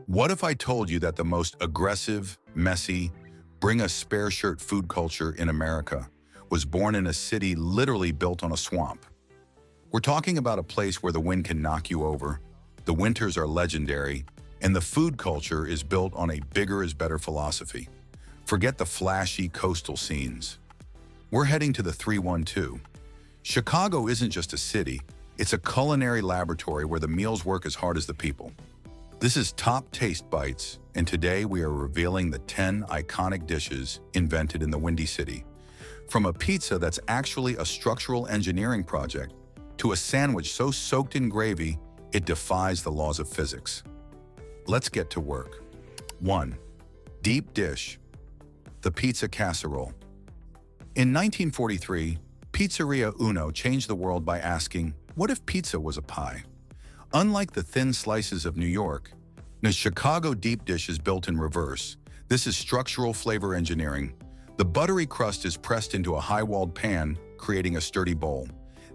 What if I told you that the most aggressive, messy, bring a spare shirt food culture in America was born in a city literally built on a swamp? We're talking about a place where the wind can knock you over, the winters are legendary, and the food culture is built on a bigger is better philosophy. Forget the flashy coastal scenes. We're heading to the 312. Chicago isn't just a city, it's a culinary laboratory where the meals work as hard as the people. This is Top Taste Bites, and today we are revealing the 10 iconic dishes invented in the Windy City. From a pizza that's actually a structural engineering project, to a sandwich so soaked in gravy, it defies the laws of physics. Let's get to work. 1. Deep dish. The pizza casserole. In 1943, Pizzeria Uno changed the world by asking, what if pizza was a pie? Unlike the thin slices of New York, the Chicago deep dish is built in reverse. This is structural flavor engineering. The buttery crust is pressed into a high-walled pan, creating a sturdy bowl.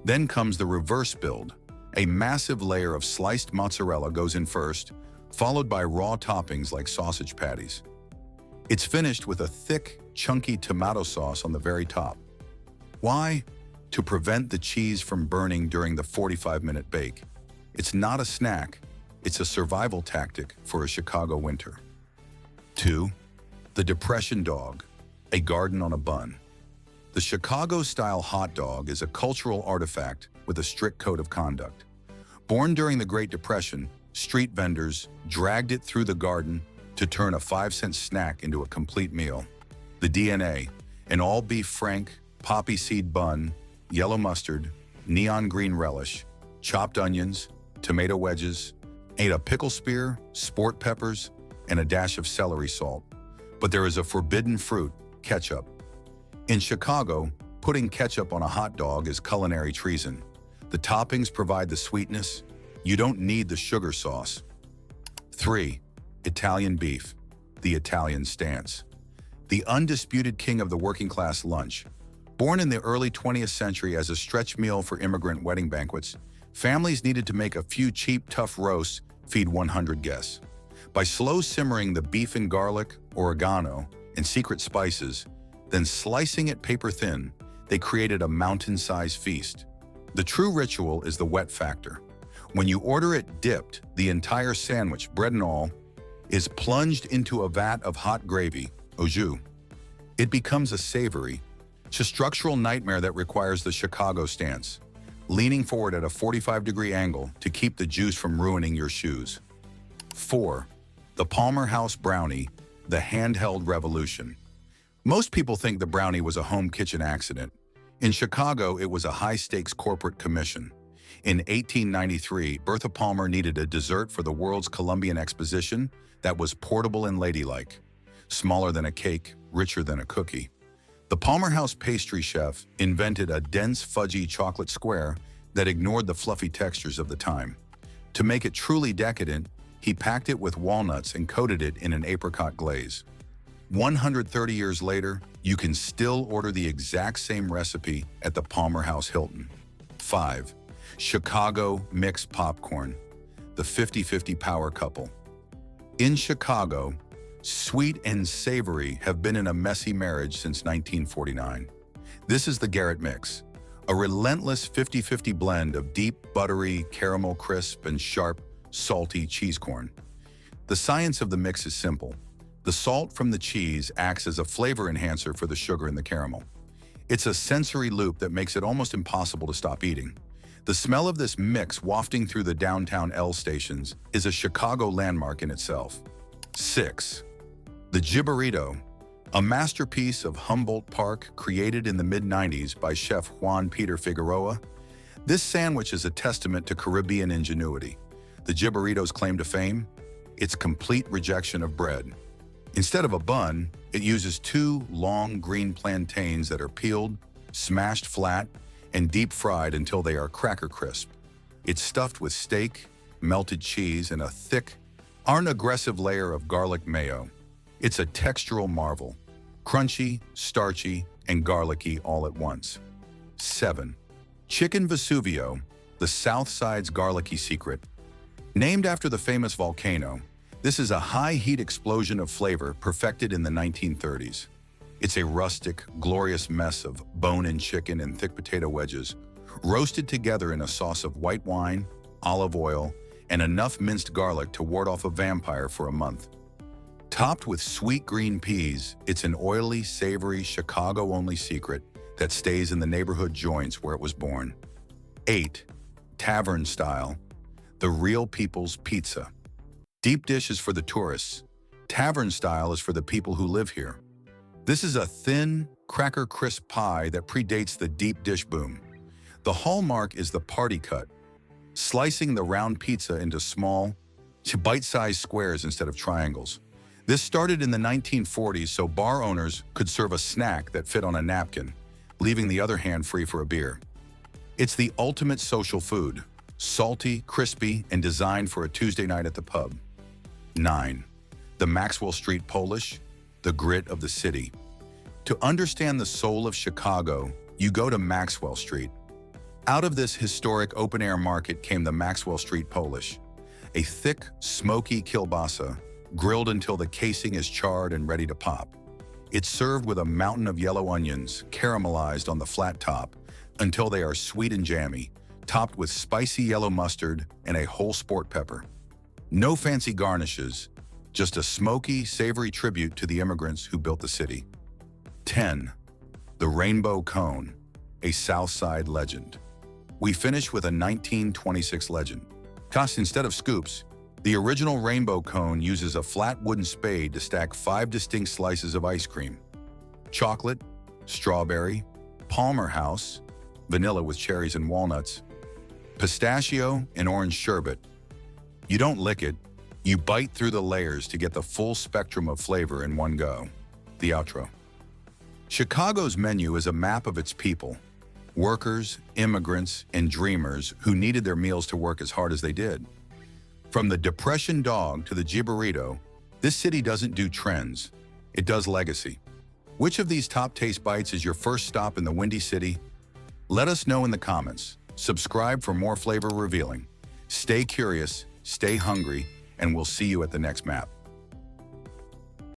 Then comes the reverse build. A massive layer of sliced mozzarella goes in first, followed by raw toppings like sausage patties. It's finished with a thick, chunky tomato sauce on the very top. Why? To prevent the cheese from burning during the 45-minute bake. It's not a snack, it's a survival tactic for a Chicago winter. 2. The Depression Dog, a garden on a bun. The Chicago-style hot dog is a cultural artifact with a strict code of conduct. Born during the Great Depression, street vendors dragged it through the garden to turn a 5-cent snack into a complete meal. The DNA, an all-beef frank, poppy seed bun, yellow mustard, neon green relish, chopped onions, tomato wedges, a pickle spear, sport peppers, and a dash of celery salt. But there is a forbidden fruit, ketchup. In Chicago, putting ketchup on a hot dog is culinary treason. The toppings provide the sweetness. You don't need the sugar sauce. 3. Italian beef, the Italian stance. The undisputed king of the working-class lunch. Born in the early 20th century as a stretch meal for immigrant wedding banquets, families needed to make a few cheap, tough roasts, feed 100 guests. By slow simmering the beef in garlic, oregano, and secret spices, then slicing it paper thin, they created a mountain-sized feast. The true ritual is the wet factor. When you order it dipped, the entire sandwich, bread and all, is plunged into a vat of hot gravy, au jus. It becomes a savory, structural nightmare that requires the Chicago stance, leaning forward at a 45-degree angle to keep the juice from ruining your shoes. 4. The Palmer House Brownie, the handheld revolution. Most people think the brownie was a home kitchen accident. In Chicago, it was a high-stakes corporate commission. In 1893, Bertha Palmer needed a dessert for the World's Columbian Exposition that was portable and ladylike, smaller than a cake, richer than a cookie. The Palmer House pastry chef invented a dense, fudgy chocolate square that ignored the fluffy textures of the time. To make it truly decadent, he packed it with walnuts and coated it in an apricot glaze. 130 years later, you can still order the exact same recipe at the Palmer House Hilton. 5. Chicago mixed popcorn, the 50-50 power couple. In Chicago, sweet and savory have been in a messy marriage since 1949. This is the Garrett mix, a relentless 50-50 blend of deep, buttery, caramel crisp, and sharp, salty cheese corn. The science of the mix is simple. The salt from the cheese acts as a flavor enhancer for the sugar in the caramel. It's a sensory loop that makes it almost impossible to stop eating. The smell of this mix wafting through the downtown L stations is a Chicago landmark in itself. 6. The Jibarito, a masterpiece of Humboldt Park created in the mid-90s by chef Juan Peter Figueroa. This sandwich is a testament to Caribbean ingenuity. The Jibarito's claim to fame? Its complete rejection of bread. Instead of a bun, it uses 2 long green plantains that are peeled, smashed flat, and deep fried until they are cracker crisp. It's stuffed with steak, melted cheese, and a thick, aggressive layer of garlic mayo. It's a textural marvel, crunchy, starchy, and garlicky all at once. 7. Chicken Vesuvio, the South Side's garlicky secret. Named after the famous volcano, this is a high-heat explosion of flavor perfected in the 1930s. It's a rustic, glorious mess of bone-in chicken and thick potato wedges, roasted together in a sauce of white wine, olive oil, and enough minced garlic to ward off a vampire for a month. Topped with sweet green peas, it's an oily, savory, Chicago-only secret that stays in the neighborhood joints where it was born. 8. Tavern style, the real people's pizza. Deep dish is for the tourists. Tavern style is for the people who live here. This is a thin, cracker crisp pie that predates the deep dish boom. The hallmark is the party cut, slicing the round pizza into small, bite-sized squares instead of triangles. This started in the 1940s so bar owners could serve a snack that fit on a napkin, leaving the other hand free for a beer. It's the ultimate social food, salty, crispy, and designed for a Tuesday night at the pub. 9. The Maxwell Street Polish, the grit of the city. To understand the soul of Chicago, you go to Maxwell Street. Out of this historic open-air market came the Maxwell Street Polish, a thick, smoky kielbasa, grilled until the casing is charred and ready to pop. It's served with a mountain of yellow onions, caramelized on the flat top, until they are sweet and jammy, topped with spicy yellow mustard and a whole sport pepper. No fancy garnishes, just a smoky, savory tribute to the immigrants who built the city. 10. The Rainbow Cone, a South Side legend. We finish with a 1926 legend. Instead of scoops, the original rainbow cone uses a flat wooden spade to stack 5 distinct slices of ice cream. Chocolate, strawberry, Palmer House, vanilla with cherries and walnuts, pistachio, and orange sherbet. You don't lick it, you bite through the layers to get the full spectrum of flavor in one go. The outro. Chicago's menu is a map of its people, workers, immigrants, and dreamers who needed their meals to work as hard as they did. From the Depression dog to the Jibarito, this city doesn't do trends, it does legacy. Which of these top taste bites is your first stop in the Windy City? Let us know in the comments. Subscribe for more flavor revealing. Stay curious, stay hungry, and we'll see you at the next map.